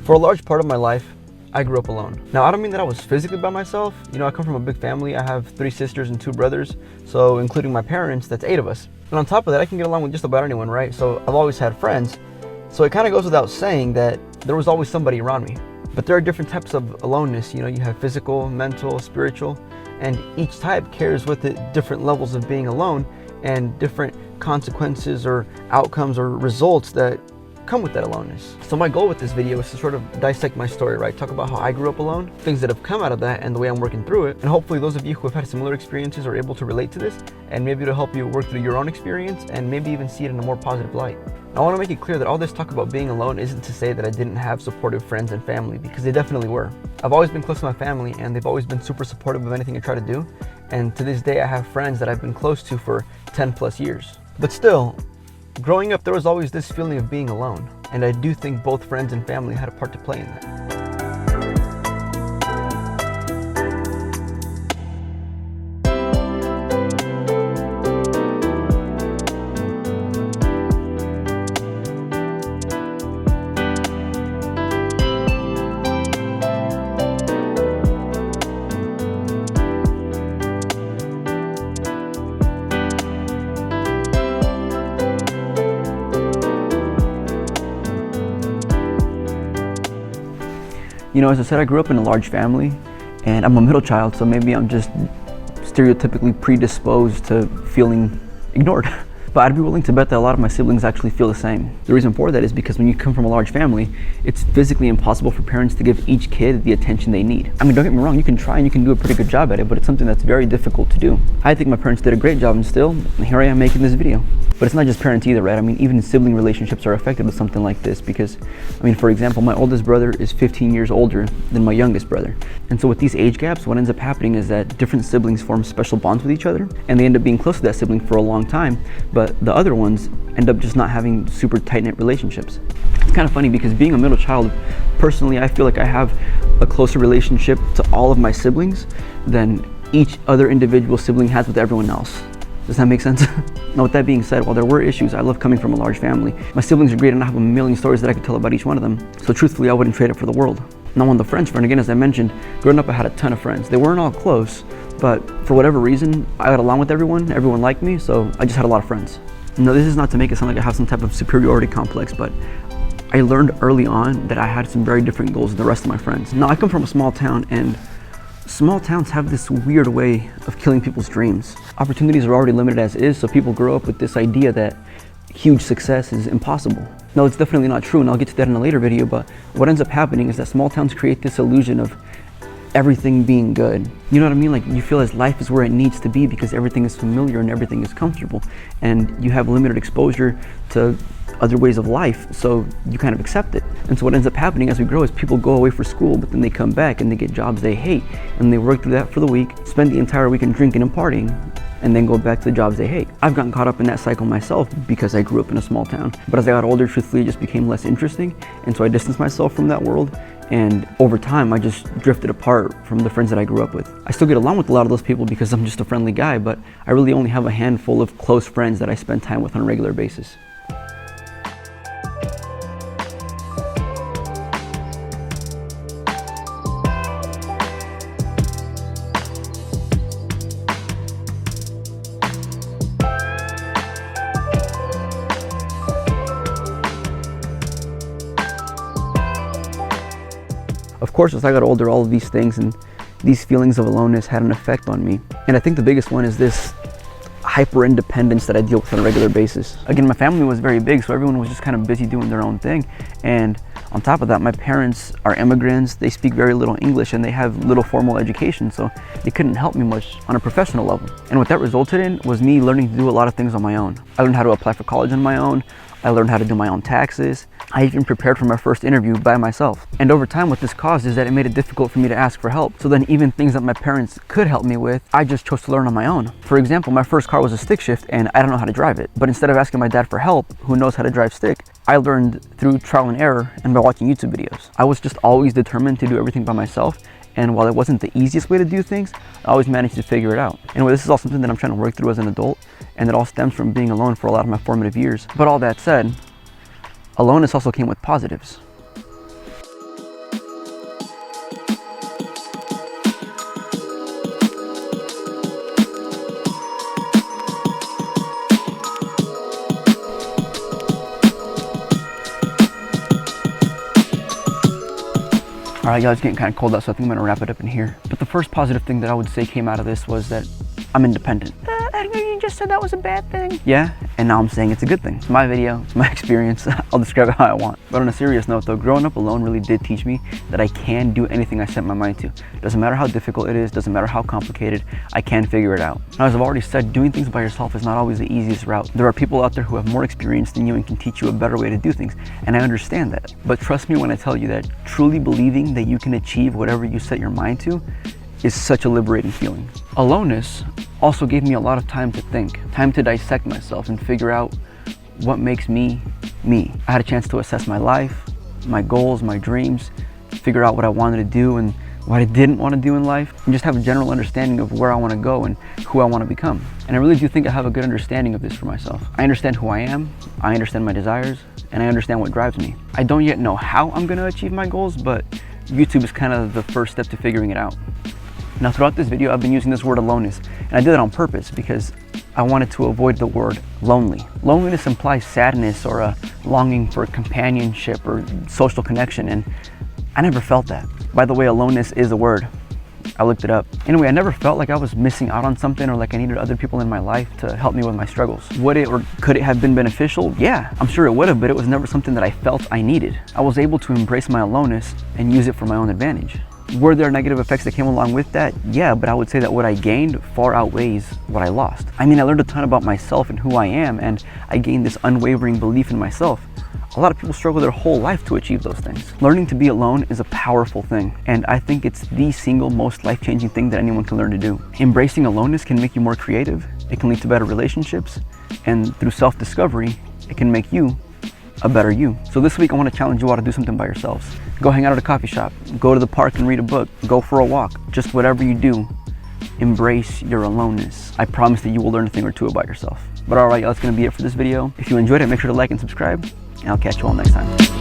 For a large part of my life, I grew up alone. Now, I don't mean that I was physically by myself. You know, I come from a big family. I have 3 sisters and 2 brothers. So including my parents, that's 8 of us. And on top of that, I can get along with just about anyone, right? So I've always had friends. So it kind of goes without saying that there was always somebody around me. But there are different types of aloneness. You know, you have physical, mental, spiritual, and each type carries with it different levels of being alone and different consequences or outcomes or results that come with that aloneness. So my goal with this video is to sort of dissect my story, right? Talk about how I grew up alone, things that have come out of that, and the way I'm working through it. And hopefully those of you who have had similar experiences are able to relate to this, and maybe it'll help you work through your own experience and maybe even see it in a more positive light. I want to make it clear that all this talk about being alone isn't to say that I didn't have supportive friends and family, because they definitely were. I've always been close to my family, and they've always been super supportive of anything I try to do. And to this day, I have friends that I've been close to for 10 plus years. But still, growing up, there was always this feeling of being alone. And I do think both friends and family had a part to play in that. You know, as I said, I grew up in a large family, and I'm a middle child, so maybe I'm just stereotypically predisposed to feeling ignored. But I'd be willing to bet that a lot of my siblings actually feel the same. The reason for that is because when you come from a large family, it's physically impossible for parents to give each kid the attention they need. I mean, don't get me wrong, you can try and you can do a pretty good job at it, but it's something that's very difficult to do. I think my parents did a great job, and still, here I am making this video. But it's not just parents either, right? I mean, even sibling relationships are affected with something like this because, I mean, for example, my oldest brother is 15 years older than my youngest brother. And so with these age gaps, what ends up happening is that different siblings form special bonds with each other, and they end up being close to that sibling for a long time, but the other ones end up just not having super tight-knit relationships. It's kind of funny because being a middle child, personally, I feel like I have a closer relationship to all of my siblings than each other individual sibling has with everyone else. Does that make sense? Now, with that being said, while there were issues, I love coming from a large family. My siblings are great, and I have a million stories that I could tell about each one of them. So truthfully, I wouldn't trade it for the world. Now, on the friends front, again, as I mentioned, growing up, I had a ton of friends. They weren't all close, but for whatever reason, I got along with everyone. Everyone liked me, so I just had a lot of friends. Now, this is not to make it sound like I have some type of superiority complex, but I learned early on that I had some very different goals than the rest of my friends. Now, I come from a small town, and small towns have this weird way of killing people's dreams. Opportunities are already limited as is, so people grow up with this idea that huge success is impossible. No, it's definitely not true, and I'll get to that in a later video, but what ends up happening is that small towns create this illusion of everything being good. You know what I mean? Like, you feel as life is where it needs to be because everything is familiar and everything is comfortable, and you have limited exposure to other ways of life, so you kind of accept it. And so what ends up happening as we grow is people go away for school, but then they come back and they get jobs they hate, and they work through that for the week, spend the entire weekend drinking and partying, and then go back to the jobs they hate. I've gotten caught up in that cycle myself because I grew up in a small town. But as I got older, truthfully, it just became less interesting, and so I distanced myself from that world. And over time, I just drifted apart from the friends that I grew up with. I still get along with a lot of those people because I'm just a friendly guy, but I really only have a handful of close friends that I spend time with on a regular basis. Of course, as I got older, all of these things and these feelings of aloneness had an effect on me. And I think the biggest one is this hyper-independence that I deal with on a regular basis. Again, my family was very big, so everyone was just kind of busy doing their own thing. And on top of that, my parents are immigrants, they speak very little English, and they have little formal education, so they couldn't help me much on a professional level. And what that resulted in was me learning to do a lot of things on my own. I learned how to apply for college on my own. I learned how to do my own taxes. I even prepared for my first interview by myself. And over time, what this caused is that it made it difficult for me to ask for help. So then even things that my parents could help me with, I just chose to learn on my own. For example, my first car was a stick shift and I don't know how to drive it. But instead of asking my dad for help, who knows how to drive stick, I learned through trial and error and by watching YouTube videos. I was just always determined to do everything by myself. And while it wasn't the easiest way to do things, I always managed to figure it out. Anyway, this is all something that I'm trying to work through as an adult, and it all stems from being alone for a lot of my formative years. But all that said, aloneness also came with positives. All right, y'all, it's getting kind of cold out, so I think I'm gonna wrap it up in here. But the first positive thing that I would say came out of this was that I'm independent. Edgar, you just said that was a bad thing. Yeah, and now I'm saying it's a good thing. It's my video, it's my experience. I'll describe it how I want. But on a serious note though, growing up alone really did teach me that I can do anything I set my mind to. Doesn't matter how difficult it is, doesn't matter how complicated, I can figure it out. Now, as I've already said, doing things by yourself is not always the easiest route. There are people out there who have more experience than you and can teach you a better way to do things, and I understand that. But trust me when I tell you that truly believing that you can achieve whatever you set your mind to is such a liberating feeling. Aloneness also gave me a lot of time to think, time to dissect myself and figure out what makes me, me. I had a chance to assess my life, my goals, my dreams, figure out what I wanted to do and what I didn't want to do in life, and just have a general understanding of where I want to go and who I want to become. And I really do think I have a good understanding of this for myself. I understand who I am, I understand my desires, and I understand what drives me. I don't yet know how I'm going to achieve my goals, but YouTube is kind of the first step to figuring it out. Now, throughout this video, I've been using this word aloneness, and I did it on purpose because I wanted to avoid the word lonely. Loneliness implies sadness or a longing for companionship or social connection, and I never felt that. By the way, aloneness is a word. I looked it up. Anyway, I never felt like I was missing out on something or like I needed other people in my life to help me with my struggles. Would it or could it have been beneficial? Yeah, I'm sure it would have, but it was never something that I felt I needed. I was able to embrace my aloneness and use it for my own advantage. Were there negative effects that came along with that? Yeah, but I would say that what I gained far outweighs what I lost. I mean, I learned a ton about myself and who I am, and I gained this unwavering belief in myself. A lot of people struggle their whole life to achieve those things. Learning to be alone is a powerful thing, and I think it's the single most life-changing thing that anyone can learn to do. Embracing aloneness can make you more creative, it can lead to better relationships, and through self-discovery, it can make you a better you. So this week I want to challenge you all to do something by yourselves. Go hang out at a coffee shop, go to the park and read a book, go for a walk. Just whatever you do, embrace your aloneness. I promise that you will learn a thing or two about yourself. But alright, that's going to be it for this video. If you enjoyed it, make sure to like and subscribe, and I'll catch you all next time.